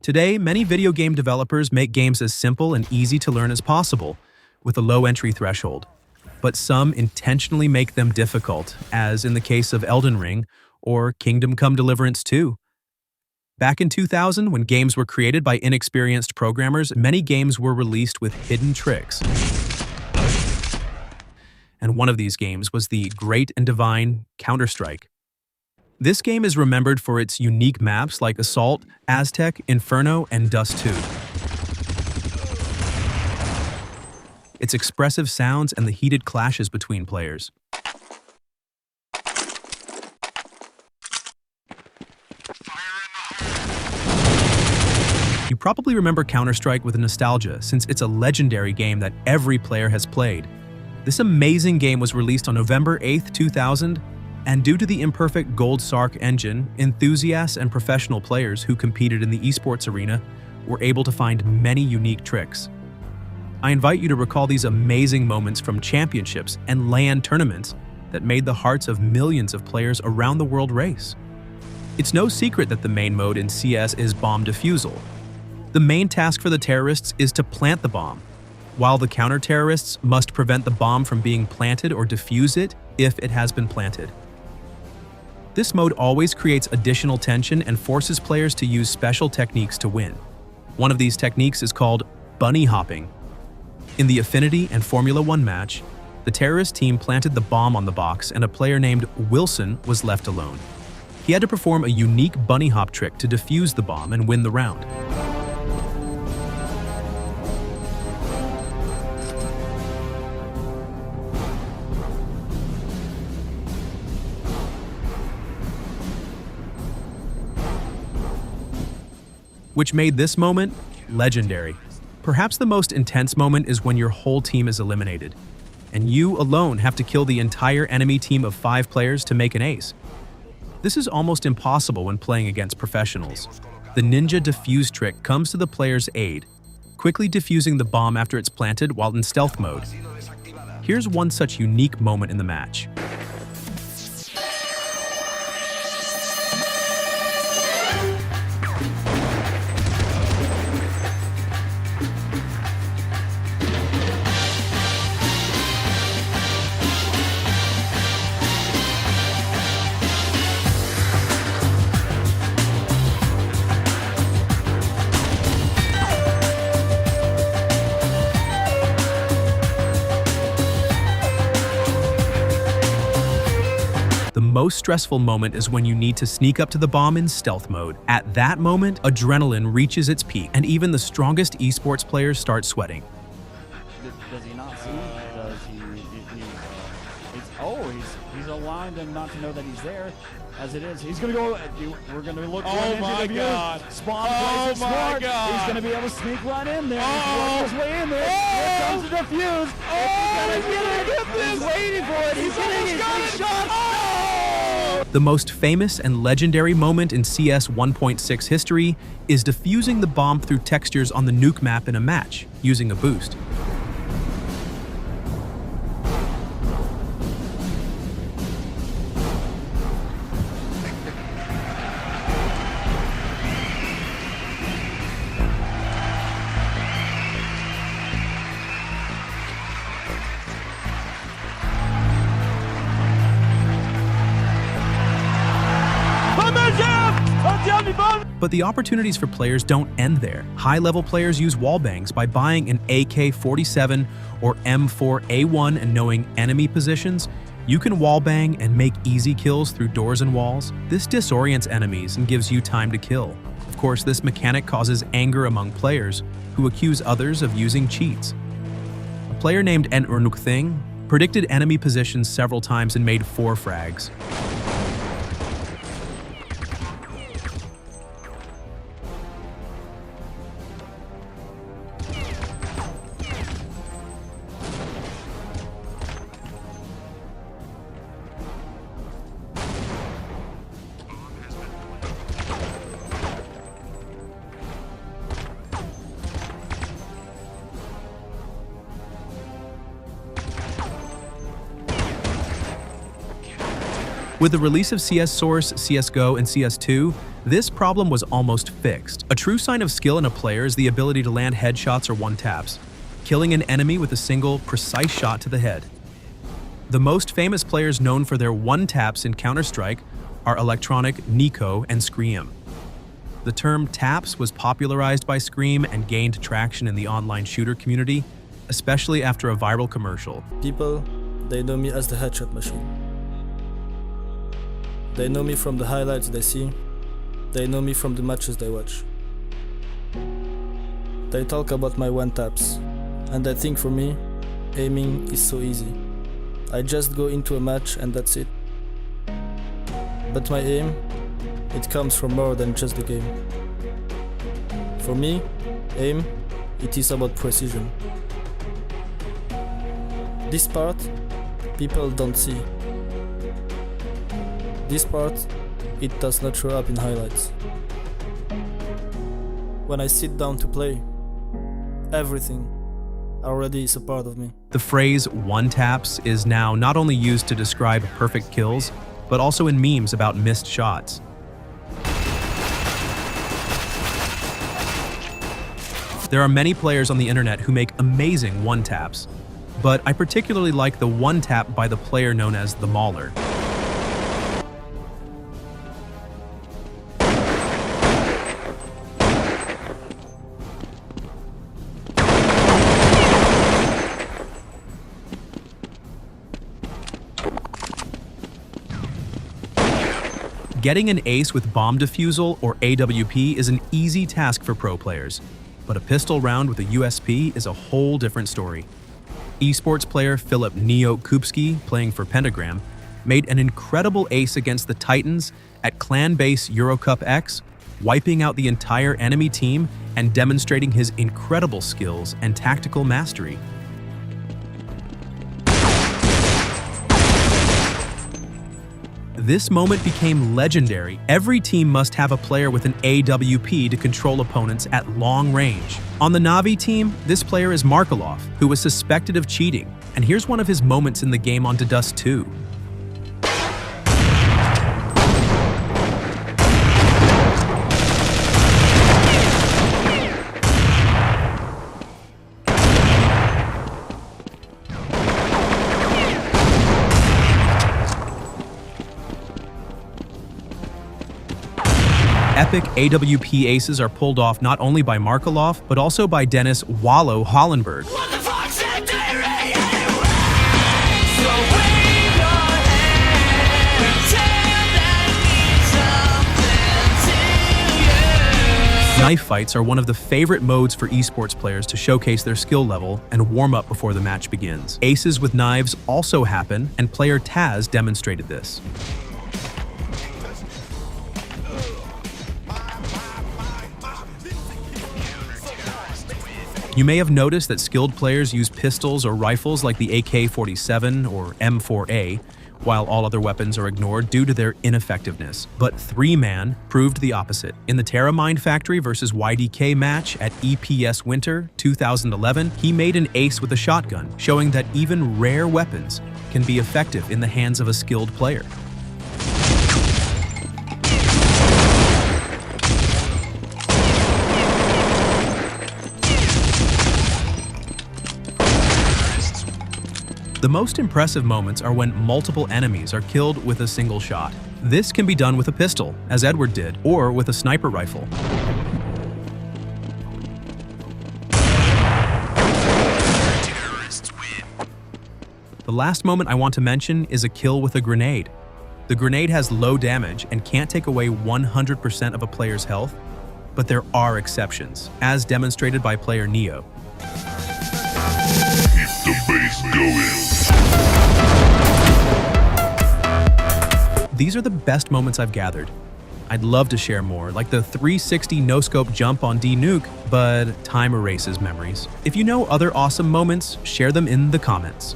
Today, many video game developers make games as simple and easy to learn as possible, with a low entry threshold. But some intentionally make them difficult, as in the case of Elden Ring or Kingdom Come Deliverance 2. Back in 2000, when games were created by inexperienced programmers, many games were released with hidden tricks. And one of these games was the great and divine Counter-Strike. This game is remembered for its unique maps like Assault, Aztec, Inferno, and Dust 2. Its expressive sounds and the heated clashes between players. You probably remember Counter-Strike with nostalgia, since it's a legendary game that every player has played. This amazing game was released on November 8, 2000, and due to the imperfect Gold Sark engine, enthusiasts and professional players who competed in the esports arena were able to find many unique tricks. I invite you to recall these amazing moments from championships and LAN tournaments that made the hearts of millions of players around the world race. It's no secret that the main mode in CS is bomb defusal. The main task for the terrorists is to plant the bomb, while the counter-terrorists must prevent the bomb from being planted or defuse it if it has been planted. This mode always creates additional tension and forces players to use special techniques to win. One of these techniques is called bunny hopping. In the Affinity and Formula 1 match, the terrorist team planted the bomb on the box and a player named Wilson was left alone. He had to perform a unique bunny hop trick to defuse the bomb and win the round. Which made this moment legendary. Perhaps the most intense moment is when your whole team is eliminated, and you alone have to kill the entire enemy team of 5 players to make an ace. This is almost impossible when playing against professionals. The ninja defuse trick comes to the player's aid, quickly defusing the bomb after it's planted while in stealth mode. Here's one such unique moment in the match. The most stressful moment is when you need to sneak up to the bomb in stealth mode. At that moment, adrenaline reaches its peak, and even the strongest esports players start sweating. Does he not see? Does he he's aligned him not to know that he's there. As it is, he's going to go. We're going to look Oh into my the God! Spawn Oh plays it my smart. God! He's going to be able to sneak right in there. Oh! He's working his way in there. Here comes the defuse. Oh! He's going to get it. He's waiting for it. He's getting his big shot. Oh! The most famous and legendary moment in CS 1.6 history is defusing the bomb through textures on the nuke map in a match, using a boost. But the opportunities for players don't end there. High-level players use wallbangs by buying an AK-47 or M4A1 and knowing enemy positions. You can wallbang and make easy kills through doors and walls. This disorients enemies and gives you time to kill. Of course, this mechanic causes anger among players who accuse others of using cheats. A player named Thing predicted enemy positions several times and made 4 frags. With the release of CS Source, CSGO, and CS2, This problem was almost fixed. A true sign of skill in a player is the ability to land headshots or one-taps, killing an enemy with a single, precise shot to the head. The most famous players known for their one-taps in Counter-Strike are Electronic, Nico, and Scream. The term taps was popularized by Scream and gained traction in the online shooter community, especially after a viral commercial. People, they know me as the headshot machine. They know me from the highlights they see. They know me from the matches they watch. They talk about my one-taps, and I think for me, aiming is so easy. I just go into a match and that's it. But my aim, it comes from more than just the game. For me, aim, it is about precision. This part, people don't see. This part, it does not show up in highlights. When I sit down to play, everything already is a part of me. The phrase one-taps is now not only used to describe perfect kills, but also in memes about missed shots. There are many players on the internet who make amazing one-taps, but I particularly like the one-tap by the player known as the Mauler. Getting an ace with bomb defusal or AWP is an easy task for pro players, but a pistol round with a USP is a whole different story. Esports player Filip Neo Kupski, playing for Pentagram, made an incredible ace against the Titans at Clan-Base Eurocup X, wiping out the entire enemy team and demonstrating his incredible skills and tactical mastery. This moment became legendary. Every team must have a player with an AWP to control opponents at long range. On the Na'Vi team, this player is Markelov, who was suspected of cheating. And here's one of his moments in the game on Dust 2. Epic AWP aces are pulled off not only by Markelov, but also by Dennis Wallow Hollenberg. Knife fights are one of the favorite modes for esports players to showcase their skill level and warm up before the match begins. Aces with knives also happen, and player Taz demonstrated this. You may have noticed that skilled players use pistols or rifles like the AK-47 or M4A, while all other weapons are ignored due to their ineffectiveness. But 3-Man proved the opposite. In the Terra Mind Factory vs YDK match at EPS Winter 2011, he made an ace with a shotgun, showing that even rare weapons can be effective in the hands of a skilled player. The most impressive moments are when multiple enemies are killed with a single shot. This can be done with a pistol, as Edward did, or with a sniper rifle. The last moment I want to mention is a kill with a grenade. The grenade has low damage and can't take away 100% of a player's health, but there are exceptions, as demonstrated by player Neo. Keep the bass going. These are the best moments I've gathered. I'd love to share more, like the 360 no-scope jump on D-Nuke, but time erases memories. If you know other awesome moments, share them in the comments.